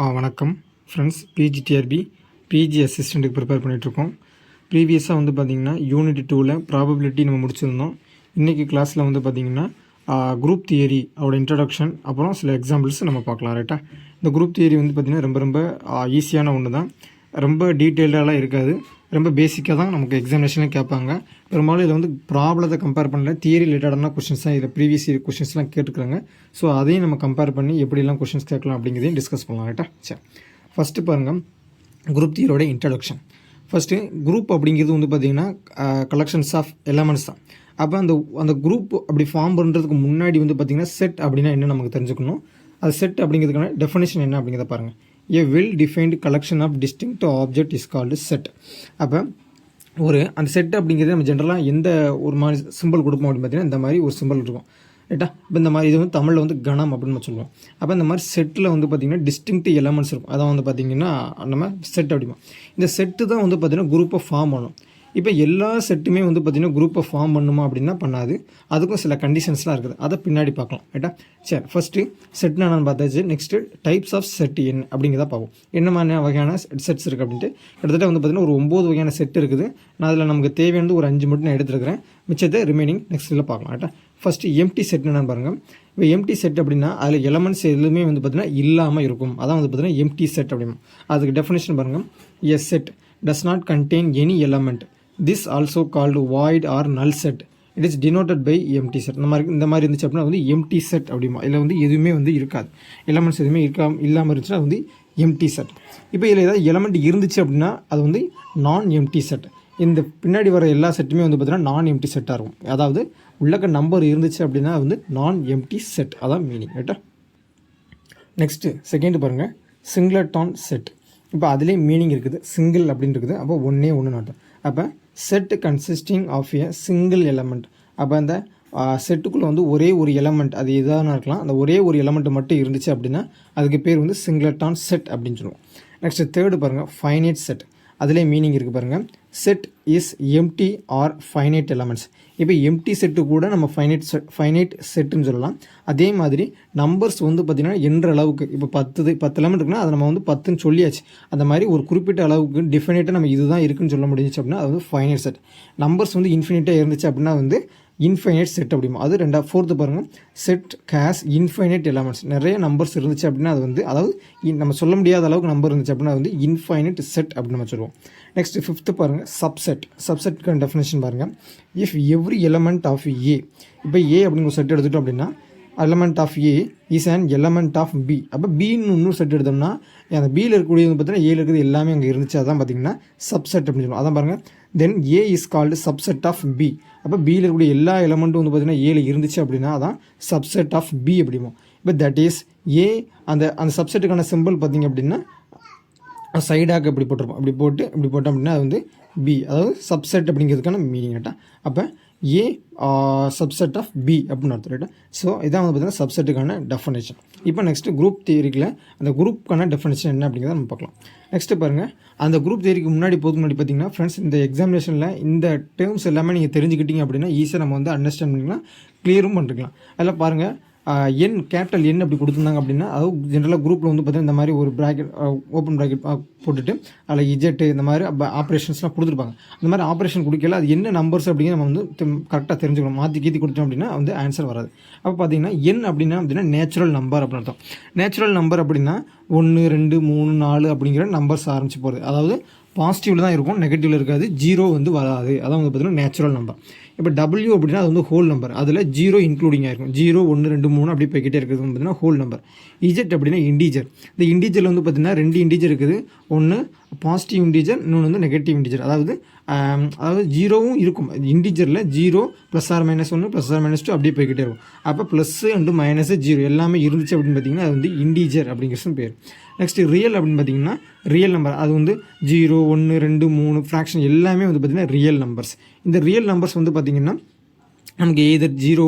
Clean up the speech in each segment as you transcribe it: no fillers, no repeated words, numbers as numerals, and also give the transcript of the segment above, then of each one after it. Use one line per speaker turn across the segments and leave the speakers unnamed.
வணக்கம் friends. PGTRB PG அசிஸ்டண்ட்டுக்கு prepare பண்ணிகிட்ருக்கோம். ப்ரீவியஸாக வந்து பார்த்திங்கன்னா யூனிட் 2ல் ப்ராபபிலிட்டி நம்ம முடிச்சிருந்தோம். இன்றைக்கி கிளாஸில் வந்து பார்த்திங்கன்னா குரூப் தியரி அதோட இன்ட்ரடக்ஷன் அப்புறம் சில எக்ஸாம்பிள்ஸ் நம்ம பார்க்கலாம். ரைட்டா? இந்த குரூப் தியரி வந்து பார்த்திங்கன்னா ரொம்ப ஈஸியான ஒன்று தான். ரொம்ப டீட்டெயில்டாலாம் இருக்காது. ரொம்ப பேசிக்காக தான் நமக்கு எக்ஸாமினேஷன்லாம் கேட்பாங்க. பெரும்பாலும் இதில் வந்து ப்ராப்ளத்தை கம்பேர் பண்ணல, தியரி ரிலேட்டடான கொஷின்ஸ் தான் இதில் ப்ரீவியஸ் இயர் கொஷின்ஸ்லாம் கேட்டுக்கிறாங்க. ஸோ அதையும் நம்ம கம்பேர் பண்ணி எப்படிலாம் கொஷின்ஸ் கேட்கலாம் அப்படிங்கிறதையும் டிஸ்கஸ் பண்ணலாம். ரைட்டா? சரி, ஃபஸ்ட்டு பாருங்கள், குரூப் தியரியோட இன்ட்ரடக்ஷன். ஃபஸ்ட்டு குரூப் அப்படிங்கிறது வந்து பார்த்திங்கன்னா கலெக்ஷன்ஸ் ஆஃப் எலமெண்ட்ஸ் தான். அப்போ அந்த குரூப் அப்படி ஃபார்ம் பண்ணுறதுக்கு முன்னாடி வந்து பார்த்திங்கன்னா செட் அப்படின்னா என்ன நமக்கு தெரிஞ்சுக்கணும். அது செட் அப்படிங்கிறதுக்கான டெஃபினேஷன் என்ன அப்படிங்கிறத பாருங்கள். A well-defined collection of distinct object is called set. அப்போ அந்த செட் அப்படிங்கிறது நம்ம ஜென்ரலாக எந்த ஒரு மாதிரி சிம்பிள் கொடுப்போம் அப்படின்னு பார்த்தீங்கன்னா இந்த மாதிரி ஒரு சிம்பிள் இருக்கும். ரைட்டா? இப்போ இந்த மாதிரி இது வந்து தமிழில் வந்து கணம் அப்படின்னு நம்ம சொல்லுவோம். அப்போ இந்த மாதிரி செட்டில் வந்து பார்த்திங்கன்னா டிஸ்டிங்க்ட் எலமெண்ட்ஸ் இருக்கும். அதான் வந்து பார்த்திங்கன்னா நம்ம செட் அப்படிமா. இந்த செட்டு தான் வந்து பார்த்திங்கன்னா குரூப்பை ஃபார்ம் பண்ணும். இப்போ எல்லா செட்டுமே வந்து பார்த்திங்கன்னா குரூப்பை ஃபார்ம் பண்ணுமா அப்படின்னா பண்ணாது. அதுக்கும் சில கண்டிஷன்ஸ்லாம் இருக்குது. அதை பின்னாடி பார்க்கலாம். ரைட்டா? சரி, ஃபஸ்ட்டு செட்னா என்னன்னு பார்த்தாச்சு. நெக்ஸ்ட்டு டைப்ஸ் ஆஃப் செட் என்ன அப்படிங்கிறத பார்ப்போம். என்ன மாதிரி வகையான செட்ஸ் இருக்குது அப்படின்ட்டு. கிட்டத்தட்ட வந்து பார்த்திங்கன்னா ஒரு 9 வகையான செட் இருக்குது. நான் அதில் நமக்கு தேவையானது ஒரு 5 மட்டும் நான் எடுத்துருக்கிறேன். மிச்சத்தை ரிமைனிங் நெக்ஸ்ட்டில் பார்க்கலாம். ரைட்டா? ஃபஸ்ட்டு எம்டி செட் என்னன்னு பாருங்கள். இப்போ எம்டி செட் அப்படின்னா அதில் எலமெண்ட்ஸ் எதுவுமே வந்து பார்த்திங்கன்னா இல்லாமல் இருக்கும். அதான் வந்து பார்த்திங்கன்னா எம்டி செட் அப்படிமா. அதுக்கு டெஃபினேஷன் பாருங்கள். A set does not contain any element. This also called void or null set. It is denoted by empty set. இந்த மாதிரி இருந்துச்சு அப்படின்னா வந்து எம்டி செட் அப்படிமா. இதில் வந்து எதுவுமே வந்து இருக்காது, எலமெண்ட்ஸ் எதுவுமே இல்லாமல் இருந்துச்சுன்னா அது வந்து எம்டி செட். இப்போ இதில் ஏதாவது எலமெண்ட் இருந்துச்சு அப்படின்னா அது வந்து நான் எம்டி செட். இந்த பின்னாடி வர எல்லா செட்டுமே வந்து பார்த்தீங்கன்னா நான் எம்டி செட்டாக இருக்கும். அதாவது உள்ளக்க நம்பர் இருந்துச்சு அப்படின்னா அது வந்து நான் எம்டி செட். அதான் மீனிங். ரைட்டா? நெக்ஸ்ட்டு செகண்ட் பாருங்கள், சிங்கிளட்டான் செட். இப்போ அதிலே மீனிங் இருக்குது. சிங்கிள் அப்படின்னு இருக்குது. அப்போ ஒன்றே ஒன்று நாட்டம். அப்போ set consisting of a single element. அப்போ அந்த செட்டுக்குள்ளே வந்து ஒரே ஒரு எலமெண்ட், அது எதான இருக்கலாம், அந்த ஒரே ஒரு எலமெண்ட் மட்டும் இருந்துச்சு அப்படின்னா அதுக்கு பேர் வந்து சிங்கிளட்டான் செட் அப்படின்னு சொல்லுவோம். நெக்ஸ்ட்டு தேர்டு பாருங்கள், ஃபைனைட் செட். அதிலே மீனிங் இருக்குது பாருங்கள். Set is empty or finite elements. இப்போ எம்டி செட்டு கூட நம்ம ஃபைனைட் செட்டுன்னு சொல்லலாம். அதே மாதிரி நம்பர்ஸ் வந்து பார்த்திங்கன்னா என்ற அளவுக்கு இப்போ 10 எலமெண்ட் இருக்குன்னா அதை நம்ம வந்து 10ன்னு சொல்லியாச்சு. அந்த மாதிரி ஒரு குறிப்பிட்ட அளவுக்கு டிஃபினைட்டாக நம்ம இதுதான் இருக்குன்னு சொல்ல முடிஞ்சிச்சு அப்படின்னா அது வந்து ஃபைனைட் செட். நம்பர்ஸ் வந்து இன்ஃபினிட்டாக இருந்துச்சு அப்படின்னா வந்து இன்ஃபைனைட் செட் அப்படிமா. அது ஃபோர்த்து பாருங்கள், செட் கேஸ் இன்ஃபைனைட் எலமெண்ட்ஸ். நிறைய நம்பர்ஸ் இருந்துச்சு அப்படின்னா அது வந்து அதாவது நம்ம சொல்ல முடியாத அளவுக்கு நம்பர் இருந்துச்சு அப்படின்னா அது வந்து இன்ஃபைனைட் செட் அப்படின்னு நம்ம சொல்லுவோம். நெக்ஸ்ட் ஃபிஃப்த்து பாருங்கள், சப்செட்டுக்கான டெஃபினேஷன் பாருங்கள். If every element of A, இப்போ ஏ அப்படிங்கிற செட் எடுத்துட்டோம் அப்படின்னா element of A is and element of B. அப்போ பின்னு இன்னொரு செட் எடுத்தோம்னா அந்த பியில் இருக்கக்கூடியது பார்த்தீங்கன்னா ஏல இருக்கிறது எல்லாமே அங்கே இருந்துச்சு. அதான் பார்த்திங்கன்னா சப்செட் அப்படின்னு சொல்லுவோம். அதான் பாருங்கள். Then A is called subset of B. அப்போ பியில் இருக்கக்கூடிய எல்லா எலமெண்ட்டும் வந்து பார்த்திங்கன்னா ஏல இருந்துச்சு அப்படின்னா அதான் சப்செட் ஆஃப் பி அப்படிமோ. இப்போ தட் இஸ் ஏ அந்த சப்செட்டுக்கான சிம்பிள் பார்த்திங்க அப்படின்னா சைடாக இப்படி போட்டிருப்போம். இப்படி போட்டோம் அப்படின்னா அது வந்து பி, அதாவது சப்செட் அப்படிங்கிறதுக்கான மீனிங். ரைட்டா? அப்போ ஏ சப்செட் ஆஃப் பி அப்படின்னு அர்த்தம். ரைட்டா? ஸோ இதான் வந்து பார்த்திங்கன்னா சப்செட்டுக்கான டெஃபினேஷன். இப்போ நெக்ஸ்ட்டு குரூப் தியரிக்கில் அந்த குரூப்புக்கான டெஃபினேஷன் என்ன அப்படிங்கிறத நம்ம பார்க்கலாம். நெக்ஸ்ட்டு பாருங்கள், அந்த குரூப் தியரிக்கு முன்னாடி பார்த்தீங்கன்னா ஃப்ரெண்ட்ஸ் இந்த எக்ஸாமினேஷனில் இந்த டேர்ம்ஸ் எல்லாமே நீங்கள் தெரிஞ்சுக்கிட்டீங்க அப்படின்னா ஈஸியாக நம்ம வந்து அண்டர்ஸ்டாண்ட் பண்ணிக்கலாம், கிளியரும் பண்ணிக்கலாம். அதில் பாருங்கள், என் கேபிட்டல் என் அப்படி கொடுத்துருந்தாங்க அப்படின்னா அதாவது ஜென்ரலாக குரூப்பில் வந்து பார்த்தீங்கன்னா இந்த மாதிரி ஒரு ப்ராக்கெட் ஓப்பன் ப்ராக்கெட் போட்டுட்டு அதில் இஜெட்டு இந்த மாதிரி ஆப்ரேஷன்ஸ்லாம் கொடுத்துருப்பாங்க. அந்த மாதிரி ஆப்ரேஷன் கொடுக்கல அது என்ன நம்பர்ஸ் அப்படிங்கிற நம்ம வந்து கரெக்டாக தெரிஞ்சுக்கணும். மாற்றி கீத்தி கொடுத்தோம் அப்படின்னா வந்து ஆன்சர் வராது. அப்போ பார்த்தீங்கன்னா என் அப்படின்னா நேச்சுரல் நம்பர் அப்படின்னு அர்த்தம். நேச்சுரல் நம்பர் அப்படின்னா 1 2 3 4 அப்படிங்கிற நம்பர்ஸ் ஆரம்பிச்சு போகிறது. அதாவது பாசிட்டிவில் தான் இருக்கும், நெகட்டிவில் இருக்காது, ஜீரோ வந்து வராது. அதான் வந்து பார்த்தீங்கன்னா நேச்சுரல் நம்பர். இப்போ டபிள்யூ அப்படின்னா அது வந்து ஹோல் நம்பர், அதில் ஜீரோ இன்க்ளூடிங்காக இருக்கும். 0 1 2 3 அப்படி போய்கிட்டே இருக்குது பார்த்தீங்கன்னா ஹோல் நம்பர். இஜெட் அப்படின்னா இண்டீஜர். இந்த இண்டீஜரில் வந்து பார்த்திங்கன்னா 2 இண்டீஜர் இருக்குது. ஒன்று பாசிட்டிவ் இண்டீஜர், இன்னொன்று வந்து நெகட்டிவ் இண்டீஜர். அதாவது ஜீரோவும் இருக்கும் இண்டீஜரில். 0 +R-1 +R-2 அப்படியே போய்கிட்டே இருக்கும். அப்போ ப்ளஸ்ஸு அண்டு மைனஸு 0 எல்லாமே இருந்துச்சு அப்படின்னு பார்த்திங்கன்னா அது வந்து இண்டீஜர் அப்படிங்கிறது பேர். நெக்ஸ்ட்டு ரியல் அப்படின்னு பார்த்திங்கன்னா ரியல் நம்பர். அது வந்து 0 1 2 3 ஃப்ராக்ஷன் எல்லாமே வந்து பார்த்திங்கன்னா ரியல் நம்பர்ஸ். இந்த ரியல் நம்பர்ஸ் வந்து பார்த்திங்கன்னா நமக்கு எய்தர் 0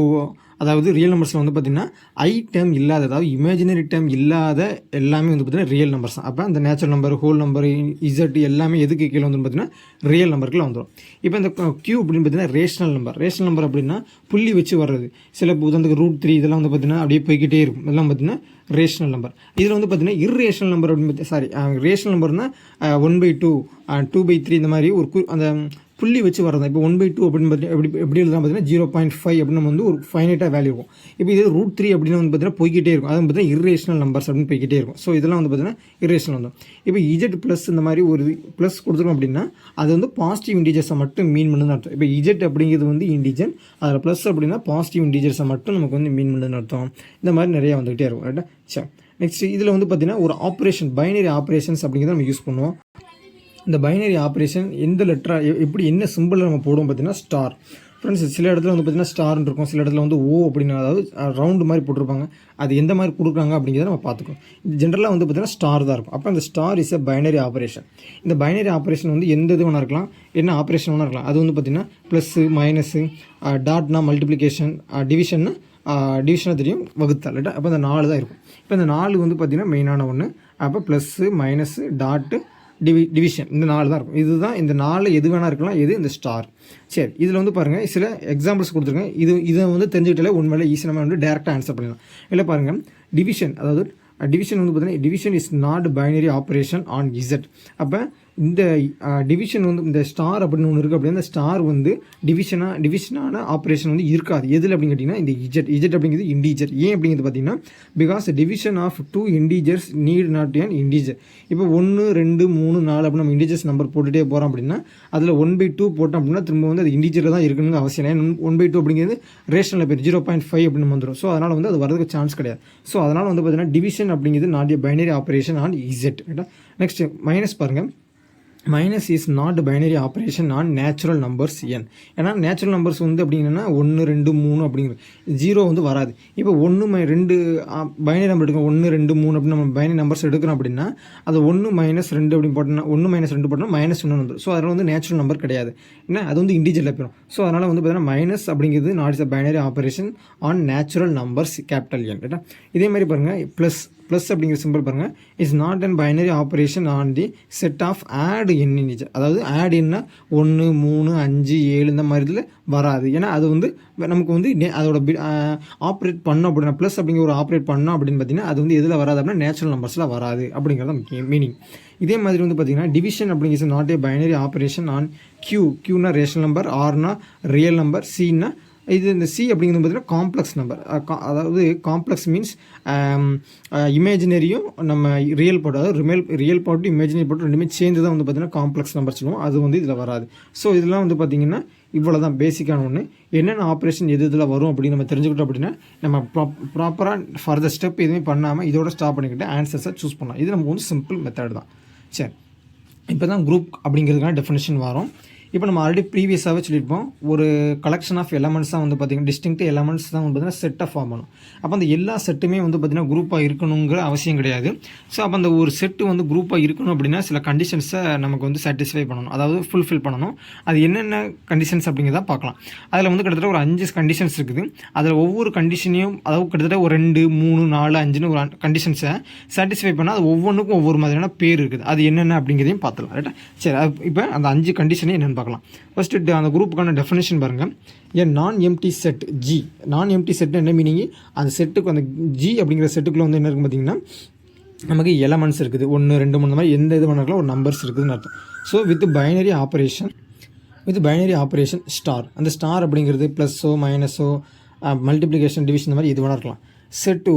அதாவது ரியல் நம்பர்ஸில் வந்து பார்த்திங்கன்னா ஐ டேர்ம் இல்லாத, அதாவது இமேஜினரி டேர்ம் இல்லாத எல்லாமே வந்து பார்த்திங்கன்னா ரியல் நம்பர்ஸ் தான். அப்போ அந்த natural number, whole number, Z எல்லாமே எதுக்கு கீழே வந்து பார்த்திங்கன்னா ரியல் நம்பருக்குள்ள வந்துடும். இப்போ இந்த Q அப்படின்னு பார்த்தீங்கன்னா ரேஷனல் நம்பர். ரேஷனல் நம்பர் அப்படின்னா புள்ளி வச்சு வர்றது. சில உதாரணத்துக்கு √3 இதெல்லாம் வந்து பார்த்திங்கன்னா அப்படியே போய்கிட்டே இருக்கும். இதெல்லாம் பார்த்திங்கன்னா ரேஷனல் நம்பர். இதில் வந்து பார்த்திங்கன்னா இர்ரேஷனல் நம்பர் அப்படின்னு ரேஷனல் நம்பர்னால் 1/2 2/3 இந்த மாதிரி ஒரு அந்த புள்ளி வச்சு வரது. இப்போ 1/2 அப்படின்னு பார்த்தீங்கன்னா எப்படி எழுதலாம் பார்த்தீங்கன்னா 0.5 அப்படின்னு நம்ம வந்து ஒரு ஃபைனைட்டாக வேல்யூ இருக்கும். இப்போ இது √3 அப்படின்னு வந்து பார்த்தீங்கன்னா போய்கிட்டே இருக்கும். அது பார்த்தீங்கன்னா இர்ரேஷனல் நம்பர்ஸ் அப்படின்னு போய்கிட்டே இருக்கும். ஸோ இதெல்லாம் வந்து பார்த்தீங்கன்னா இர்ரேஷனல் வந்து இப்போ இஜெட் ப்ளஸ் இந்த மாதிரி ஒரு ப்ளஸ் கொடுத்துருக்கோம் அப்படின்னா அது வந்து பாசிட்டிவ் இன்டீஜர்ஸை மட்டும் மீன் பண்ணுதுன்னு அர்த்தம். இப்போ இஜெட் அப்படிங்கிறது வந்து இன்டீஜர், அதில் ப்ளஸ் அப்படின்னா பாசிட்டிவ் இன்டீஜர்ஸை மட்டும் நமக்கு வந்து மீன் பண்ணுதுன்னு அர்த்தம். இந்த மாதிரி நிறையா வந்துகிட்டே இருக்கும். ரைட்டா? சரி, நெக்ஸ்ட் இதில் வந்து பார்த்தீங்கன்னா ஒரு ஆப்ரேஷன், பைனரி ஆப்ரேஷன்ஸ் அப்படிங்கிறத நம்ம யூஸ் பண்ணுவோம். இந்த பைனரி ஆப்ரேஷன் எந்த லெட்டராக எப்படி என்ன சிம்பிளில் நம்ம போடுவோம் பார்த்தீங்கன்னா ஸ்டார். ஃப்ரெண்ட்ஸ், சில இடத்துல வந்து பார்த்தீங்கன்னா ஸ்டார்னு இருக்கும், சில இடத்துல வந்து ஓ அப்படின்னு, அதாவது ரவுண்டு மாதிரி போட்டிருப்பாங்க. அது எந்த மாதிரி கொடுக்குறாங்க அப்படிங்கிறத நம்ம பார்த்துக்கோம். இது ஜென்ரலாக வந்து பார்த்தீங்கன்னா ஸ்டார் தான் இருக்கும். அப்போ அந்த star is a binary operation. இந்த பைனரி ஆப்ரேஷன் வந்து எந்த இது வேணா இருக்கலாம், என்ன ஆப்ரேஷன் வேணா இருக்கலாம். அது வந்து பார்த்தீங்கன்னா ப்ளஸ்ஸு, மைனஸு, டாட்னா மல்டிப்ளிகேஷன், டிவிஷன்னு டிவிஷனாக தெரியும், வகுத்தால். ரைட்டா? அப்போ இந்த 4 தான் இருக்கும். இப்போ இந்த 4 வந்து பார்த்திங்கன்னா மெயினான ஒன்று. அப்போ ப்ளஸ்ஸு, மைனஸு, டாட்டு, டிவிஷன், இந்த 4 தான் இருக்கும். இதுதான் இந்த 4 எது வேணா இருக்கலாம். எது இந்த ஸ்டார். சரி, இதில் வந்து பாருங்கள் சில எக்ஸாம்பிள்ஸ் கொடுத்துருக்கேன். இதை வந்து தெரிஞ்சுக்கிட்டாலே உண்மையிலே ஈஸி நம்ம வந்து டேரெக்டாக ஆன்சர் பண்ணிடலாம். இல்லை பாருங்கள், டிவிஷன், அதாவது டிவிஷன் வந்து பார்த்தீங்கன்னா division is not binary operation on Z. அப்போ இந்த டிவிஷன் வந்து இந்த ஸ்டார் அப்படின்னு ஒன்று இருக்குது. அப்படின்னா இந்த ஸ்டார் வந்து டிவிஷனான ஆப்ரேஷன் வந்து இருக்காது. எதில் அப்படின்னு கேட்டிங்கன்னா இந்த இஜெட் அப்படிங்கிறது இண்டீஜர். ஏன் அப்படிங்கிறது பார்த்தீங்கன்னா because division of 2 integers need not an integer. இப்போ 1 2 3 4 அப்படின்னு நம்ம இண்டீஜர்ஸ் நம்பர் போட்டுகிட்டே போகிறோம் அப்படின்னா அதில் 1/2 போட்டோம் அப்படின்னா திரும்ப வந்து அது இண்டீஜரில் தான் இருக்கணுங்க அவசியம் இல்லை. 1/2 அப்படிங்கிறது ரேஷனல் பேர் 0.5 அப்படின்னு வந்துடும். ஸோ அதனால் வந்து அது வரதுக்கு சான்ஸ் கிடையாது. ஸோ அதனால் வந்து பார்த்தீங்கன்னா டிவிஷன் அப்படிங்கிறது not a binary operation on Z. ரைட்டா? நெக்ஸ்ட் மைனஸ் பாருங்கள். Minus is not binary operation on natural numbers N. ஏன்னா நேச்சுரல் நம்பர்ஸ் வந்து அப்படிங்கன்னா 1 2 3 அப்படிங்கிறது 0 வந்து வராது. இப்போ 1 2 பைனரி நம்பர் எடுக்கணும், 1 2 3 அப்படின்னு நம்ம பைனரி நம்பர்ஸ் எடுக்கிறோம் அப்படின்னா அது 1 -2 அப்படின்னு போட்டோம்னா 1 -2 போட்டோம்னா -1 வந்துடும். ஸோ அதனால் வந்து நேச்சுரல் நம்பர் கிடையாது. ஏன்னா அது வந்து இண்டீஜரில் போயிடும். ஸோ அதனால் வந்து பார்த்தீங்கன்னா மைனஸ் அப்படிங்கிறது not is a binary operation on natural numbers capital N. ரைட்டா? இதே மாதிரி பாருங்கள், ப்ளஸ் அப்படிங்கிற சிம்பிள் பாருங்கள், is not and binary operation on the set of odd N integer. அதாவது ஆட் என்ன 1 3 5 7 இந்த மாதிரி இதில் வராது. ஏன்னா அது வந்து நமக்கு வந்து அதோட ஆப்ரேட் பண்ணோம் அப்படின்னா ப்ளஸ் அப்படிங்கிற ஒரு ஆப்ரேட் பண்ணோம் அப்படின்னு பார்த்தீங்கன்னா அது வந்து எதில் வராது அப்படின்னா நேச்சுரல் நம்பர்ஸில் வராது அப்படிங்கிறத மீனிங். இதே மாதிரி வந்து பார்த்தீங்கன்னா டிவிஷன் அப்படிங்கிறது not a binary operation on கியூனா ரேஷனல் நம்பர், ஆர்னா ரியல் நம்பர், சின்னா இது இந்த சி அப்படிங்கிறது பார்த்தீங்கன்னா காம்ப்ளெக்ஸ் நம்பர். அதாவது காம்ப்ளெக்ஸ் மீன்ஸ் இமேஜினரியும் நம்ம ரியல் பார்ட், அதாவது ரியல் பார்ட்டும் இமேஜினரி பார்ட்டும் ரெண்டுமே சேர்ந்து தான் வந்து பார்த்தீங்கன்னா காம்ப்ளெக்ஸ் நம்பர் சொல்லுவோம். அது வந்து இதில் வராது. ஸோ இதெல்லாம் வந்து பார்த்திங்கன்னா இவ்வளோ தான் பேசிக்கான ஒன்று. என்னென்ன ஆப்ரேஷன் எது இதில் வரும் அப்படின்னு நம்ம தெரிஞ்சுக்கிட்டோம் அப்படின்னா நம்ம ப்ராப்பராக ஃபர்தர் ஸ்டெப் எதுவுமே பண்ணாமல் இதோட ஸ்டாப் பண்ணிக்கிட்டு ஆன்சர்ஸை சூஸ் பண்ணலாம். இது நமக்கு வந்து சிம்பிள் மெத்தட் தான். சரி, இப்போ தான் குரூப் அப்படிங்கிறதுக்கான டெஃபினேஷன் வரும். இப்போ நம்ம ஆல்ரெடி ப்ரீவியஸாகவே சொல்லியிருப்போம், ஒரு கலெக்ஷன் ஆஃப் எலமெண்ட்ஸ் தான் வந்து பார்த்திங்கன்னா டிஸ்டிங்க்ட் எலமெண்ட்ஸ் தான் வந்து பார்த்திங்கன்னா செட்டை ஃபார்ம் பண்ணும். அப்போ அந்த எல்லா செட்டுமே வந்து பார்த்திங்கன்னா குரூப்பாக இருக்கணுங்கிற அவசியம் கிடையாது. ஸோ அப்போ அந்த ஒரு செட்டு வந்து குரூப்பாக இருக்கணும் அப்படின்னா சில கண்டிஷன்ஸை நமக்கு வந்து சாட்டிஸ்ஃபை பண்ணணும், அதாவது ஃபுல்ஃபில் பண்ணணும். அது என்னென்ன கண்டிஷன்ஸ் அப்படிங்கிறத பார்க்கலாம். அதில் வந்து கிட்டத்தட்ட ஒரு 5 கண்டிஷன்ஸ் இருக்குது. அதில் ஒவ்வொரு கண்டிஷனையும், அதாவது கிட்டத்தட்ட ஒரு 2 3 4 5ன்னு ஒரு கண்டிஷன்ஸை சாட்டிஸ்ஃபை பண்ணால் அது ஒவ்வொன்றுக்கும் ஒவ்வொரு மாதிரியான பேர் இருக்குது. அது என்னென்ன அப்படிங்கிறதையும் பார்த்துக்கலாம். ரைட்டா? சரி, இப்போ அந்த 5 கண்டிஷனே என்னென்னு பார்க்கலாம். ஃபஸ்ட்டு அந்த குரூப்புக்கான டெஃபினேஷன் பாருங்கள். ஏன் நான் எம்டி செட் ஜி. நான் எம்டி செட் என்ன மீனிங், அந்த செட்டுக்கு அந்த ஜி அப்படிங்கிற செட்டுக்குள்ளே வந்து என்ன இருக்குது பார்த்தீங்கன்னா நமக்கு எலமெண்ட்ஸ் இருக்குது 1 2 3 மாதிரி எந்த இது பண்ணாலும் ஒரு நம்பர்ஸ் இருக்குதுன்னு அர்த்தம். So with binary operation star, அந்த ஸ்டார் அப்படிங்கிறது ப்ளஸ்ஸோ மைனஸோ மல்டிப்ளிகேஷன் டிவிஷன் இந்த மாதிரி இது வேணா இருக்கலாம். Set to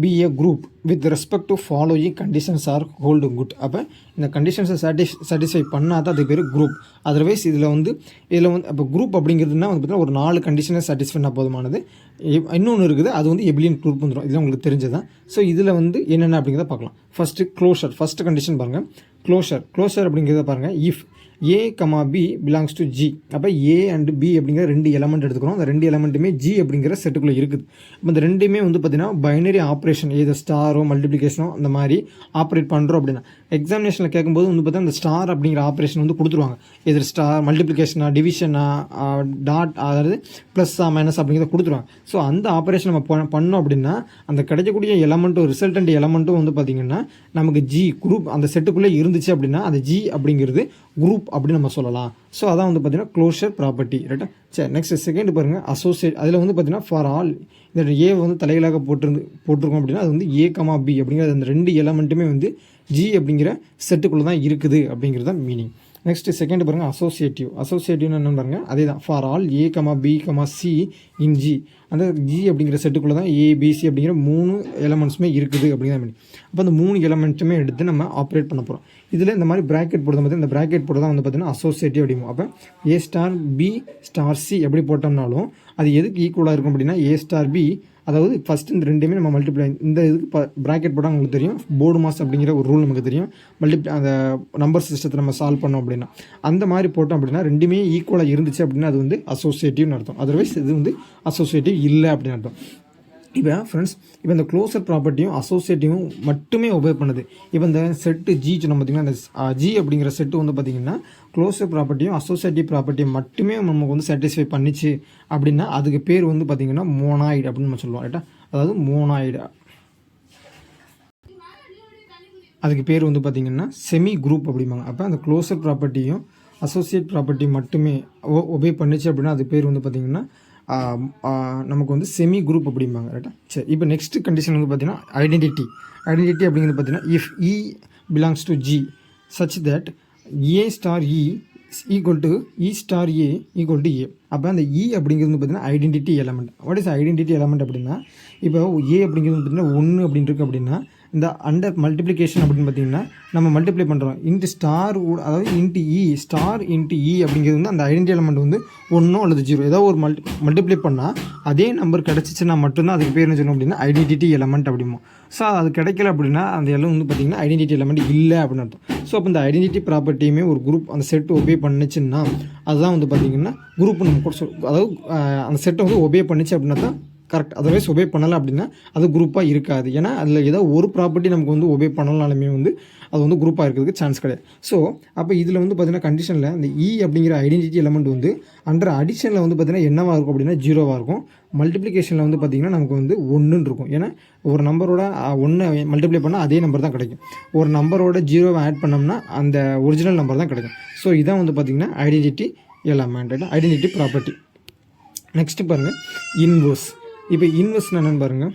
be a group with respect to following conditions are hold good. அப்போ இந்த கண்டிஷன்ஸை சாட்டிஸ்ஃபை பண்ணால் தான் அதுக்கு பேர் குரூப். அதர்வைஸ் இதில் வந்து அப்போ குரூப் அப்படிங்கிறதுனா வந்து பார்த்தீங்கன்னா ஒரு 4 கண்டிஷனை சாட்டிஸ்ஃபை பண்ணால் போதுமானது. இன்னொன்று இருக்குது, அது வந்து எபிலியன் குரூப் வந்துடும். இதெல்லாம் உங்களுக்கு தெரிஞ்சதான். ஸோ இதில் வந்து என்னென்ன அப்படிங்கிறத பார்க்கலாம். ஃபஸ்ட்டு கண்டிஷன் பாருங்கள். க்ளோஷர் அப்படிங்கிறத பாருங்கள். A comma B belongs to G. அப்போ ஏ அண்ட் பி அப்படிங்கிற ரெண்டு எலமெண்ட் எடுத்துக்கிறோம். அந்த ரெண்டு எலமெண்ட்டுமே ஜி அப்படிங்கிற செட்டுக்குள்ளே இருக்குது. இப்போ இந்த ரெண்டுமே வந்து பார்த்தீங்கன்னா பைனரி ஆப்ரேஷன், ஏதோ ஸ்டாரோ மல்டிப்ளிகேஷனோ அந்த மாதிரி ஆப்ரேட் பண்ணுறோம் அப்படின்னா எக்ஸாமினேஷனில் கேட்கும்போது வந்து பார்த்தீங்கன்னா அந்த ஸ்டார் அப்படிங்கிற ஆப்ரேஷன் வந்து கொடுத்துருவாங்க. இது ஸ்டார் மல்டிப்ளிகேஷனா டிவிஷனா டாட் அதாவது ப்ளஸ்ஸா மைனஸ் அப்படிங்கிறத கொடுத்துருவாங்க. ஸோ அந்த ஆப்ரேஷன் நம்ம பண்ணோம் அப்படின்னா அந்த கிடைக்கக்கூடிய எலமெண்ட்டும் ரிசல்டன்ட் எலமெண்ட்டும் வந்து பார்த்திங்கன்னா நமக்கு ஜி குரூப் அந்த செட்டுக்குள்ளே இருந்துச்சு அப்படின்னா அந்த ஜி அப்படிங்கிறது குரூப் அப்படின்னு நம்ம சொல்லலாம். ஸோ அதான் வந்து பார்த்தீங்கன்னா க்ளோஷர் ப்ராப்பர்ட்டி. ரைட்டா? சரி, நெக்ஸ்ட் செகண்ட் பாருங்கள் அசோசியேட். அதில் வந்து பார்த்தீங்கன்னா ஃபார் ஆல் இந்த ஏ வந்து தலைகளாக போட்டிருக்கோம் அப்படின்னா அது வந்து ஏ கமா பி அப்படிங்கிற அந்த ரெண்டு எலமெண்ட்டுமே வந்து ஜி அப்படிங்கிற செட்டுக்குள்ளே தான் இருக்குது அப்படிங்கிறது தான் மீனிங். நெக்ஸ்ட் செகண்ட் பாருங்கள் அசோசியேட்டிவ். அசோசியேட்டிவ்னு என்ன பாருங்கள் அதே தான் for all A comma B comma C in G. அந்த ஜி அப்படிங்கிற செட்டுக்குள்ளே தான் ஏபிசி அப்படிங்கிற 3 எலமெண்ட்ஸுமே இருக்குது அப்படிங்கிற மீனிங். அப்போ அந்த 3 எலமெண்ட்டுமே எடுத்து நம்ம ஆப்ரேட் பண்ண போகிறோம். இதில் இந்த மாதிரி ப்ராக்கெட் போடுறது மாதிரி இந்த ப்ராக்கெட் போட்டு தான் வந்து பார்த்தீங்கன்னா அசோசியேட்டிவ் அப்படிமோ. அப்போ ஏ ஸ்டார் பி ஸ்டார் சி எப்படி போட்டோம்னாலும் அது எதுக்கு ஈக்குவலாக இருக்கும் அப்படின்னா ஏ ஸ்டார் பி, அதாவது ஃபஸ்ட் இந்த ரெண்டுமே நம்ம மல்டிப்ளை இந்த இதுக்கு ப்ராக்கெட் போட்டால் உங்களுக்கு தெரியும் போர்டு மாஸ் அப்படிங்கிற ஒரு ரூல் நமக்கு தெரியும். அந்த நம்பர் சிஸ்டத்தை நம்ம சால்வ் பண்ணோம் அப்படின்னா அந்த மாதிரி போட்டோம் அப்படின்னா ரெண்டுமே ஈக்குவலாக இருந்துச்சு அப்படின்னா அது வந்து அசோசியேட்டிவ்னு அர்த்தம். அதர்வைஸ் இது வந்து அசோசியேட்டிவ் இல்லை அப்படின்னு அர்த்தம். இப்போ ஃப்ரெண்ட்ஸ் இப்போ இந்த க்ளோசர் ப்ராப்பர்ட்டியும் அசோசியேட்டிவும் மட்டுமே ஒபே பண்ணுது. இப்போ இந்த செட்டு ஜி சொன்ன பார்த்திங்கன்னா இந்த ஜி அப்படிங்கிற செட்டு வந்து பார்த்திங்கன்னா க்ளோசர் ப்ராப்பர்ட்டியும் அசோசியேட்டிவ் ப்ராப்பர்ட்டியும் மட்டுமே நமக்கு வந்து சாட்டிஸ்ஃபை பண்ணிச்சு அப்படின்னா அதுக்கு பேர் வந்து பார்த்திங்கன்னா மோனாய்டு அப்படின்னு நம்ம சொல்லுவோம். ரைட்டா? அதாவது மோனாய்டு. அதுக்கு பேர் வந்து பார்த்திங்கன்னா செமி குரூப் அப்படிம்பாங்க. அப்போ அந்த க்ளோசர் ப்ராப்பர்ட்டியும் அசோசியேட் ப்ராப்பர்ட்டி மட்டுமே ஒபே பண்ணிச்சு அப்படின்னா அது பேர் வந்து பார்த்திங்கன்னா நமக்கு வந்து செமி குரூப் அப்படிம்பாங்க. ரைட்டா? சரி, இப்போ நெக்ஸ்ட் கண்டிஷன் வந்து பார்த்தீங்கன்னா ஐடென்டிட்டி அப்படிங்கிறது பார்த்தீங்கன்னா if E belongs to G such that A star E equal to E star A equal to A. அப்போ அந்த இ அப்படிங்கிறது பார்த்தீங்கன்னா identity element. What is identity element அப்படின்னா இப்போ ஏ அப்படிங்கிறது பார்த்தீங்கன்னா 1 அப்படின்னு இருக்குது அப்படின்னா இந்த அண்டர் மல்டிப்ளிகேஷன் அப்படின்னு பார்த்தீங்கன்னா நம்ம மல்டிப்ளை பண்ணுறோம் இன்ட்டு ஸ்டார், அதாவது into e star into e அப்படிங்கிறது வந்து அந்த ஐடென்டி எலமெண்ட் வந்து 1 அல்லது 0 ஏதோ ஒரு மல்டிப்ளை பண்ணால் அதே நம்பர் கிடச்சிச்சுன்னா மட்டும்தான் அதுக்கு பேர் என்ன சொல்லணும் அப்படின்னா ஐடென்டிட்டி எலமெண்ட் அப்படிமோ. ஸோ அது கிடைக்கல அப்படின்னா அந்த எல்லாம் வந்து பார்த்திங்கன்னா ஐடென்டிட்டி எலமெண்ட் இல்லை அப்படின்னு அர்த்தம். ஸோ அப்போ இந்த ஐடென்டிட்டி ப்ராப்பர்ட்டியுமே ஒரு குரூப் அந்த செட் ஒபே பண்ணுச்சுன்னா அதுதான் வந்து பார்த்திங்கன்னா குரூப் நம்ம கூட அதாவது அந்த செட்டை வந்து ஒபே பண்ணிச்சு அப்படின்னா தான் கரெக்ட். அதர்வைஸ் ஒபே பண்ணலை அப்படின்னா அது குரூப்பாக இருக்காது. ஏன்னா அதில் ஏதோ ஒரு ப்ராப்பர்ட்டி நமக்கு வந்து ஒபே பண்ணலாலுமே வந்து அது வந்து குரூப்பாக இருக்கிறதுக்கு சான்ஸ் கிடையாது. ஸோ அப்போ இதில் வந்து பார்த்திங்கன்னா கண்டிஷனில் இந்த இ அப்படிங்கிற ஐடென்டிட்டி எலமெண்ட் வந்து அண்டர் அடிஷனில் வந்து பார்த்திங்கன்னா என்னவாக இருக்கும் அப்படின்னா 0வாக இருக்கும். மல்டிப்ளிகேஷனில் வந்து பார்த்திங்கன்னா நமக்கு வந்து 1ன்னு இருக்கும். ஏன்னா ஒரு நம்பரோட 1 மல்டிப்ளை பண்ணால் அதே நம்பர் தான் கிடைக்கும். ஒரு நம்பரோட 0வை ஆட் பண்ணோம்னா அந்த ஒரிஜினல் நம்பர் தான் கிடைக்கும். ஸோ இதான் வந்து பார்த்திங்கன்னா identity element, identity property. Next பாருங்கள் இன்வர்ஸ். இப்போ இன்வெர்ஸ்னா என்னென்னு பாருங்கள்.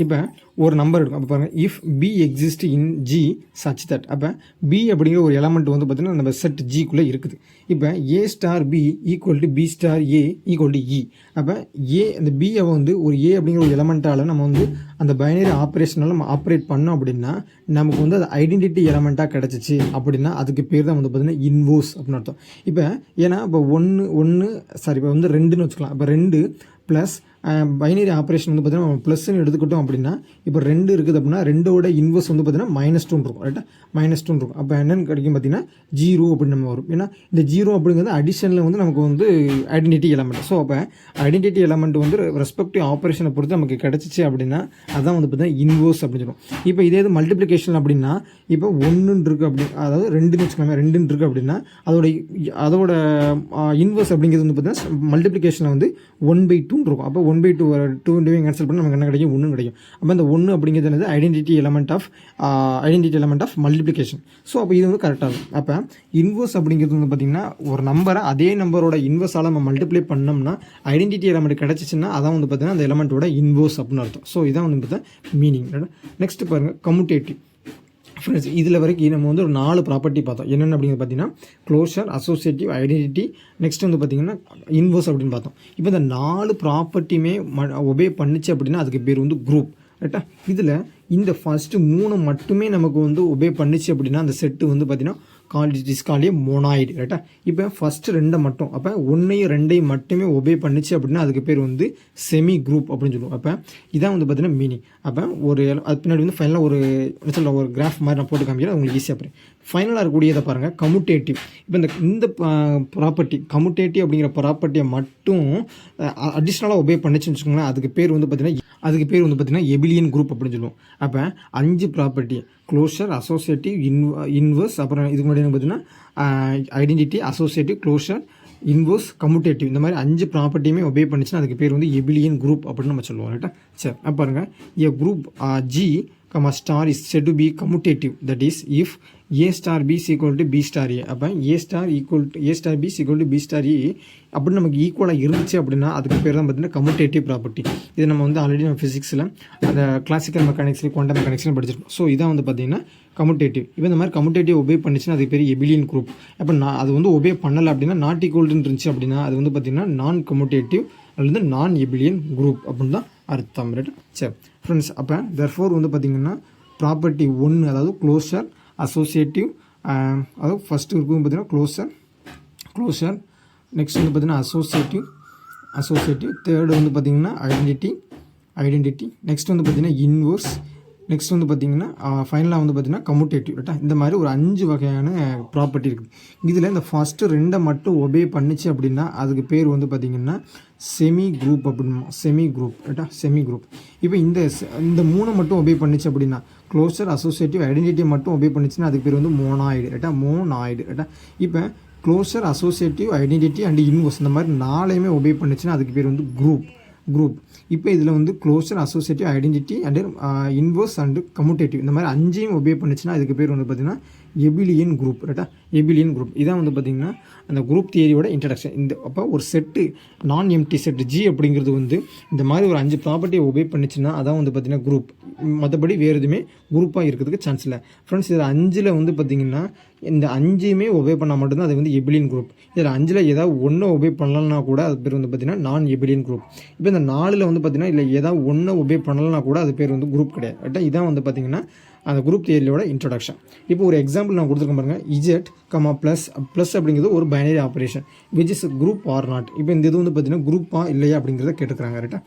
இப்போ ஒரு நம்பர் இருக்கும். அப்போ பாருங்கள் if B exist in G such that. அப்போ பி அப்படிங்கிற ஒரு எலமெண்ட் வந்து பார்த்திங்கன்னா நம்ம செட் ஜிக்குள்ளே இருக்குது. இப்போ A star B equal to B star A equal to E. அப்போ ஏ அந்த பியை வந்து ஒரு ஏ அப்படிங்கிற ஒரு எலமெண்ட்டால் நம்ம வந்து அந்த பைனரி ஆப்ரேஷனால் நம்ம ஆப்ரேட் பண்ணோம் அப்படின்னா நமக்கு வந்து அது ஐடென்டிட்டி எலமெண்ட்டாக கிடச்சிச்சு அப்படின்னா அதுக்கு பேர் தான் வந்து பார்த்திங்கன்னா இன்வர்ஸ் அப்படின்னு அர்த்தம். இப்போ ஏன்னா இப்போ இப்போ வந்து 2ன்னு வச்சுக்கலாம். இப்போ 2 ப்ளஸ் பைனரி ஆப்ரேஷன் வந்து பார்த்திங்கன்னா நம்ம ப்ளஸ்ன்னு எடுத்துக்கிட்டோம் அப்படின்னா இப்போ 2 இருக்குது அப்படின்னா 2ஓட இன்வர்ஸ் வந்து பார்த்திங்கன்னா -2 இருக்கும். ரைட்டா? -2 இருக்கும். அப்போ என்னென்னு கிடைக்கும் பார்த்திங்கன்னா 0 அப்படின்னு நம்ம வரும். ஏன்னா இந்த 0 அப்படிங்கிறது அடிஷனில் வந்து நமக்கு வந்து ஐடென்டிட்டி எலமெண்ட். ஸோ அப்போ ஐடென்டிட்டி எலமெண்ட் வந்து ரெஸ்பெக்டிவ் ஆப்ரேஷனை பொறுத்து நமக்கு கிடச்சிச்சு அப்படின்னா அதான் வந்து பார்த்திங்கன்னா இன்வர்ஸ் அப்படின்னு சொல்லுவோம். இப்போ இதே இது மல்டிப்ளிகேஷன் அப்படின்னா இப்போ 1 இருக்குது அப்படி, அதாவது 2ன்னு வச்சுக்கோங்க, 2 இருக்குது அப்படின்னா அதோட இன்வர்ஸ் அப்படிங்கிறது வந்து பார்த்திங்கன்னா மல்டிப்ளிகேஷனில் வந்து 1/2 இருக்கும். அப்போ 1/2 2 கேன்சல் பண்ணி நமக்கு என்ன கிடைக்கும்? 1 கிடைக்கும். அப்போ இந்த 1 அப்படிங்கிறது identity element of multiplication. So அப்போ இது வந்து கரெக்டாக இருக்கும். அப்போ இன்வர்ஸ் அப்படிங்கிறது வந்து பார்த்திங்கன்னா ஒரு நம்பரை அதே நம்பரோட இன்வர்ஸால் நம்ம மல்டிப்ளை பண்ணோம்னா ஐடென்டிட்டி எலமெண்ட் கிடச்சிச்சின்னா அதான் வந்து பார்த்திங்கன்னா அந்த எலமெண்ட்டோட இன்வர்ஸ் அப்படின்னு அர்த்தம். ஸோ இதான் வந்து பார்த்தா மீனிங். நெக்ஸ்ட் பாருங்கள் கம்யூட்டேட்டிவ். ஃப்ரெண்ட்ஸ் இதில் வரைக்கும் நம்ம வந்து ஒரு 4 ப்ராப்பர்ட்டி பார்த்தோம். என்னென்ன அப்படிங்கிறது பார்த்தீங்கன்னா க்ளோஷர், அசோசியேட்டிவ், ஐடென்டிட்டி, நெக்ஸ்ட் வந்து பார்த்திங்கன்னா இன்வர்ஸ் அப்படின்னு பார்த்தோம். இப்போ இந்த 4 ப்ராப்பர்ட்டியுமே ஒபே பண்ணிச்சு அப்படின்னா அதுக்கு பேர் வந்து குரூப். ரைட்டா? இதில் இந்த ஃபஸ்ட்டு 3 மட்டுமே நமக்கு வந்து ஒபே பண்ணிச்சு அப்படின்னா அந்த செட்டு வந்து பார்த்திங்கன்னா இஸ் கால்ட் ஏ மோனாய்டு ரைட்டா. இப்போ ஃபஸ்ட்டு ரெண்டை மட்டும் அப்போ ஒன்றையும் ரெண்டையும் மட்டுமே ஒபே பண்ணிச்சு அப்படின்னா அதுக்கு பேர் வந்து செமி குரூப் அப்படின்னு சொல்லுவோம். அப்போ இதான் வந்து பார்த்தீங்கன்னா மீனிங். அப்போ ஒரு அது பின்னாடி வந்து ஃபைனலாக ஒரு என்ன சொல்ல ஒரு கிராஃப் மாதிரி நான் போட்டு காமிக்கிறேன் உங்களுக்கு ஈஸியாக போகிறேன். ஃபைனலாக இருக்கக்கூடியதை பாருங்கள் கம்யூட்டேட்டிவ். இப்போ இந்த ப்ராப்பர்ட்டி கம்யூட்டேட்டிவ் அப்படிங்கிற ப்ராப்பர்ட்டியை மட்டும் அடிஷ்னலாக ஒபே பண்ணிச்சுன்னு வச்சுக்கோங்களேன் அதுக்கு பேர் வந்து பார்த்தீங்கன்னா எபிலியன் குரூப் அப்படின்னு சொல்லுவோம். அப்போ 5 ப்ராப்பர்ட்டி க்ளோஷர், அசோசியேட்டிவ், இன்வர்ஸ், அப்புறம் இதுக்கு முன்னாடி பார்த்தீங்கன்னா identity, associative, closure, inverse, commutative இந்த மாதிரி 5 ப்ராப்பர்ட்டியுமே ஒபே பண்ணிச்சுன்னா அதுக்கு பேர் வந்து எபிலியன் குரூப் அப்படின்னு நம்ம சொல்லுவோம் ரைட்டா. சரி அப்போ பாருங்கள் ஏ group G, star is said to be commutative, that is if A star B is equal to B star A. அப்போ A star B is equal to B star A அப்படின்னு நமக்கு ஈக்குவலாக இருந்துச்சு அப்படின்னா அதுக்கு பேர் தான் பார்த்தீங்கன்னா கம்யூட்டேட்டிவ் ப்ராப்பர்ட்டி. இது நம்ம வந்து ஆல்ரெடி நம்ம ஃபிசிக்ஸில் அந்த கிளாசிக்கல் மெக்கானிக்ஸில் குவாண்டம் மெக்கானிக்ஸ்லையும் படிச்சிருக்கோம். ஸோ இதான் வந்து பார்த்தீங்கன்னா கம்யூட்டேட்டிவ். இப்போ இந்த மாதிரி கம்யூட்டேட்டிவ் ஒபே பண்ணிச்சுன்னா அதுக்கு பேர் எபிலியன் குரூப். அப்போ அது வந்து ஒபே பண்ணலை அப்படின்னா நாட் ஈக்குவல்னு இருந்துச்சு அப்படின்னா அது வந்து பார்த்தீங்கன்னா நான் கம்யூட்டேட்டிவ் அல்லது நான் எபிலியன் குரூப் அப்படின்னு தான் அர்த்தம் ரைட். சரி ஃப்ரெண்ட்ஸ் அப்போ therefore வந்து பார்த்திங்கன்னா ப்ராப்பர்ட்டி 1 அதாவது க்ளோஷர், அசோசியேட்டிவ், அதாவது ஃபஸ்ட்டு இருக்கும் பார்த்தீங்கன்னா க்ளோஷர், நெக்ஸ்ட் வந்து பார்த்திங்கன்னா அசோசியேட்டிவ், தேர்டு வந்து பார்த்திங்கன்னா ஐடென்டிட்டி, நெக்ஸ்ட் வந்து பார்த்திங்கன்னா இன்வர்ஸ், நெக்ஸ்ட் வந்து பார்த்திங்கன்னா ஃபைனலாக வந்து பார்த்திங்கன்னா கம்யூட்டேட்டிவ் ரைட்டா. இந்த மாதிரி ஒரு 5 வகையான ப்ராப்பர்ட்டி இருக்குது. இதில் இந்த ஃபஸ்ட்டு 2 மட்டும் ஒபே பண்ணிச்சு அப்படின்னா அதுக்கு பேர் வந்து பார்த்திங்கன்னா செமி குரூப் அப்படின்னு செமி குரூப் ரைட்டா செமி குரூப். இப்போ இந்த 3 மட்டும் ஒபே பண்ணிச்சு அப்படின்னா க்ளோஷர், அசோசியேட்டிவ், ஐடென்டிட்டி மட்டும் ஒபே பண்ணிச்சுன்னா அதுக்கு பேர் வந்து மோனாய்டு ரைட்டா. இப்போ closure, associative, identity and inverse இந்த மாதிரி 4யுமே ஒபே பண்ணிச்சுன்னா அதுக்கு பேர் வந்து குரூப். இப்போ இதில் வந்து closure, associative, identity and inverse and commutative இந்த மாதிரி 5யும் ஒபே பண்ணிச்சுன்னா அதுக்கு பேர் வந்து பார்த்திங்கன்னா எபிலியன் குரூப் ரைட்டா. எபிலியன் குரூப் இதான் வந்து பார்த்திங்கன்னா அந்த குரூப் தியரியோட இன்ட்ரடக்ஷன். இந்த அப்போ ஒரு செட்டு நான் எம்டி செட் G அப்படிங்கிறது வந்து இந்த மாதிரி ஒரு 5 ப்ராப்பர்ட்டியை ஒபே பண்ணிச்சுன்னா அதான் வந்து பார்த்திங்கன்னா குரூப். மற்றபடி வேறு எதுவுமே குரூப்பாக இருக்கிறதுக்கு சான்ஸ் இல்லை ஃப்ரெண்ட்ஸ். இதில் 5ல் வந்து பார்த்திங்கன்னா இந்த 5யுமே ஒபே பண்ணால் மட்டும்தான் அது வந்து எபிலியன் குரூப். இதில் 5ல் ஏதாவது ஒன்று ஒபே பண்ணலன்னா கூட அது பேர் வந்து பார்த்திங்கன்னா நான் எபிலியன் குரூப். இப்போ இந்த 4ல் வந்து பார்த்திங்கன்னா இல்லை ஏதாவது ஒன்று ஒபே பண்ணலன்னா கூட அது பேர் வந்து குரூப் கிடையாது ரைட்டா. இதான் வந்து பார்த்திங்கன்னா அந்த குரூப் தியரியோட இன்ட்ரடக்ஷன். இப்போ ஒரு எக்ஸாம்பிள் நான் கொடுத்துருக்கேன் பாருங்கள். இஜெட் ப்ளஸ் அப்படிங்கிறது ஒரு binary operation which is group or not. இப்போ இந்த இது வந்து பார்த்திங்கன்னா குரூப்பாக இல்லையா அப்படிங்கிறத கேட்டுக்கிறாங்க ரைட்டா.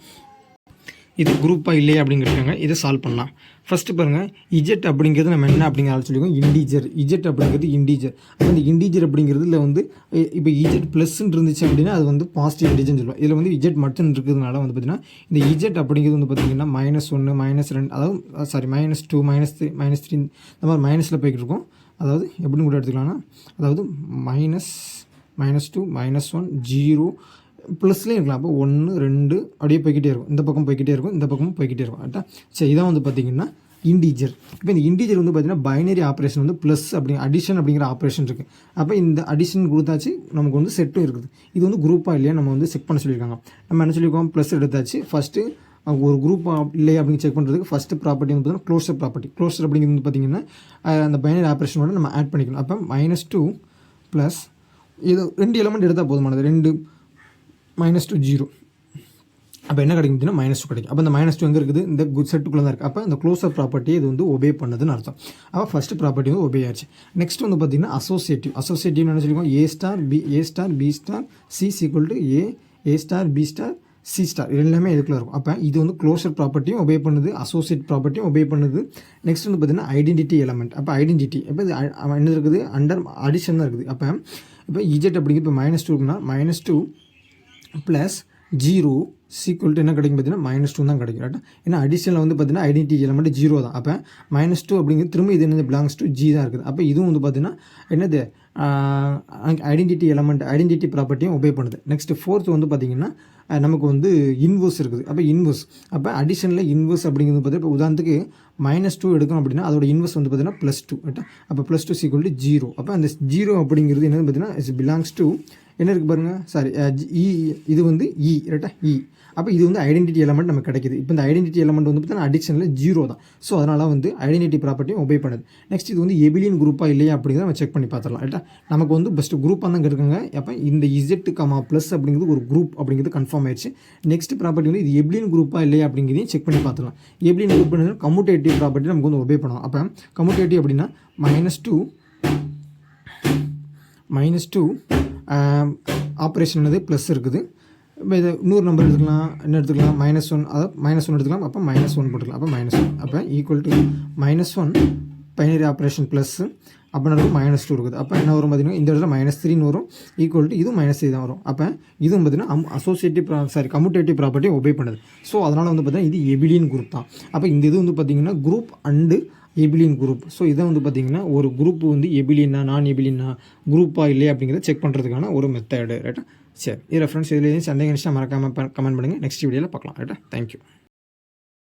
இது குரூப்பாக இல்லையா அப்படிங்கிறாங்க. இதை சால்வ் பண்ணலாம். ஃபஸ்ட்டு பாருங்கள் இஜெட் அப்படிங்கிறது நம்ம என்ன அப்படிங்கிறத சொல்லியிருக்கோம் இண்டீஜர். இஜெட் அப்படிங்கிறது இண்டீஜர். அப்போ இந்த இண்டீஜர் அப்படிங்கிறதுல வந்து இப்போ இஜெட் ப்ளஸ்ன்னு இருந்துச்சு அப்படின்னா அது வந்து பாசிட்டிவ் இண்டீஜர்னு சொல்லுவோம். இதில் வந்து இஜெட் மட்டும் இருக்கிறதுனால வந்து பார்த்திங்கன்னா இந்த இஜெட் அப்படிங்கிறது வந்து பார்த்திங்கன்னா -1 -2 அதாவது சாரி -2 -3 -3 இந்த மாதிரி மைனஸில் போய்கிட்டு இருக்கும். அதாவது எப்படின்னு கூட எடுத்துக்கலாம்னா அதாவது -2 -1 0 ப்ளஸ்லேயும் இருக்கலாம். அப்போ 1 2 அப்படியே போய்கிட்டே இருக்கும். இந்த பக்கம் போய்கிட்டே இருக்கும், இந்த பக்கமும் போய்கிட்டே இருக்கும் ரைட்டா. சரி இதான் வந்து பார்த்திங்கன்னா இண்டீஜர். இப்போ இந்த இண்டீஜர் வந்து பார்த்திங்கன்னா பைனரி ஆப்ரேஷன் வந்து ப்ளஸ் அடிஷன் அப்படிங்கிற ஆப்ரேஷன் இருக்குது. அப்போ இந்த அடிஷன் கொடுத்தாச்சு நமக்கு வந்து செட்டும் இருக்குது. இது வந்து குரூப்பாக இல்லையா நம்ம வந்து செக் பண்ண சொல்லியிருக்காங்க. நம்ம என்ன சொல்லியிருக்கோம் ப்ளஸ் எடுத்தாச்சு. ஃபஸ்ட்டு ஒரு குரூப் இல்லையா அப்படின்னு செக் பண்ணுறதுக்கு ஃபஸ்ட்டு ப்ராப்பர்ட்டி வந்து பார்த்திங்கன்னா க்ளோஷர் ப்ராப்பர்ட்டி. க்ளோஷர் அப்படிங்கிறது வந்து பார்த்திங்கன்னா அந்த பைனரி ஆப்ரேஷனோட நம்ம ஆட் பண்ணிக்கணும். அப்போ -2 ப்ளஸ் இது 2 எலமெண்ட் எடுத்தால் போதுமானது 2 -2 0. அப்போ என்ன கிடைக்கும் அப்படின்னா -2 கிடைக்கும். அப்போ இந்த -2 எங்கே இருக்குது இந்த செட்டுக்குள்ளே தான் இருக்குது. அப்போ இந்த க்ளோஸர் ப்ராப்பர்ட்டி இது வந்து ஒபே பண்ணதுன்னு அர்த்தம். அப்போ ஃபஸ்ட்டு ப்ராப்பர்ட்டி வந்து ஒபே ஆச்சு. நெக்ஸ்ட் வந்து பார்த்திங்கன்னா அசோசியேட்டிவ் என்ன சொல்லியிருக்கோம் A star B star C equal to A star B star C star எல்லாமே இதுக்குள்ளே இருக்கும். அப்போ இது வந்து க்ளோஷர் ப்ராப்பர்ட்டியும் ஒபே பண்ணுது, அசோசியேட் ப்ராப்பர்ட்டியும் ஒபே பண்ணுது. நெக்ஸ்ட் வந்து பார்த்திங்கன்னா ஐடென்டிட்டி எலமெண்ட். அப்போ ஐடென்டிட்டி இப்போ இது என்ன இருக்குது அண்டர் அடிஷன் தான் இருக்குது. அப்போ இஜெட் அப்படிங்கிறது இப்போ -2 இருக்குன்னா -2 ப்ளஸ் 0 ஈக்குவல் டு என்ன கிடைக்கும் பார்த்தீங்கன்னா -2 தான் கிடைக்கும் ரைட்டா. ஏன்னா அடிஷனில் வந்து பார்த்தீங்கன்னா ஐடென்டிட்டி எலமெண்ட் 0 தான். அப்போ -2 அப்படிங்கிறது திரும்ப இது என்னது பிலாங்ஸ் டு G தான் இருக்குது. அப்போ இதுவும் வந்து பார்த்தீங்கன்னா என்னது ஐடென்டிட்டி எலமெண்ட் ஐடென்டிட்டி ப்ராப்பர்ட்டியும் ஒபே பண்ணுது. நெக்ஸ்ட் ஃபோர்த் வந்து பார்த்திங்கன்னா நமக்கு வந்து இன்வர்ஸ் இருக்குது. அப்போ இன்வர்ஸ் அப்போ அடிஷனில் இன்வர்ஸ் அப்படிங்கிறது பார்த்தீங்கன்னா இப்போ உதாரணத்துக்கு -2 எடுக்கணும் அப்படின்னா அதோட இன்வர்ஸ் வந்து பார்த்தீங்கன்னா +2 ரைட்டா. அப்போ +2 ஈக்குவல் டு 0. அப்போ அந்த 0 அப்படிங்கிறது என்னது பார்த்தீங்கன்னா இட்ஸ் பிலாங்ஸ் டு என்ன இருக்குது பாருங்கள் சாரி இது வந்து ரைட்டா அப்போ இது வந்து ஐடென்டிட்டி எலமெண்ட் நமக்கு கிடைக்குது. இப்போ இந்த ஐடென்டிட்டி எலமெண்ட் வந்து பார்த்தீங்கன்னா அடிஷனில் 0 தான். ஸோ அதனால் வந்து ஐடென்டிட்டி ப்ராப்பர்ட்டியும் ஒபே பண்ணுது. நெக்ஸ்ட் இது வந்து எபிலியன் குரூப்பாக இல்லையா அப்படிங்கிறத நம்ம செக் பண்ணி பார்த்துடலாம் ரைட்டா. நமக்கு வந்து பெஸ்ட்டு குரூப்பாக தான் இருக்காங்க. அப்போ இந்த இஜெட் ப்ளஸ் அப்படிங்கிறது ஒரு குரூப் அப்படிங்கிறது கன்ஃபார்ம் ஆயிடுச்சு. நெக்ஸ்ட் ப்ராப்பர்ட்டி வந்து இது எபிலியன் குரூப்பாக இல்லையா அப்படிங்கிறதையும் செக் பண்ணி பார்த்துக்கலாம். எபிலியன் குரூப் கம்யூட்டேட்டிவ் ப்ராப்பர்ட்டி நமக்கு வந்து ஒபே பண்ணலாம். அப்போ கம்யூட்டேட்டிவ் அப்படின்னா -2 -2 ஆப்ரேஷன் ப்ளஸ் இருக்குது. இப்போ இது இன்னொரு நம்பர் எடுத்துக்கலாம், என்ன எடுத்துக்கலாம், -1, அதாவது -1 எடுத்துக்கலாம். அப்போ -1 போட்டுக்கலாம். அப்போ -1 அப்போ equal to -1 binary operation plus அப்படின்னா -2 இருக்குது. அப்போ என்ன வரும் பார்த்தீங்கன்னா இந்த இடத்துல -3ன்னு வரும். ஈக்குவல் டு இதுவும் -3 தான் வரும். அப்போ இதுவும் பார்த்தீங்கன்னா கம்யூட்டேட்டிவ் ப்ராப்பர்ட்டி ஒபே பண்ணுது. ஸோ அதனால் வந்து பார்த்தீங்கன்னா இது எபிலியன் குரூப் தான். அப்போ இந்த இது வந்து பார்த்தீங்கன்னா குரூப் அண்டு எபிலியன் குரூப். ஸோ இதை வந்து பார்த்தீங்கன்னா ஒரு குரூப் வந்து எபிலியனா நான் எபிலியனா குரூப்பாக இல்லையா அப்படிங்கிறத செக் பண்ணுறதுக்கான ஒரு மெத்தடு. ரைட்டா? சரி, இது ரெஃபரன்ஸ் இதில் சந்தேகம் இருந்துச்சுன்னா மறக்காமல் கமெண்ட் பண்ணுங்கள். நெக்ஸ்ட் வீடியோவில் பார்க்கலாம். ரைட்டா? தேங்க்யூ.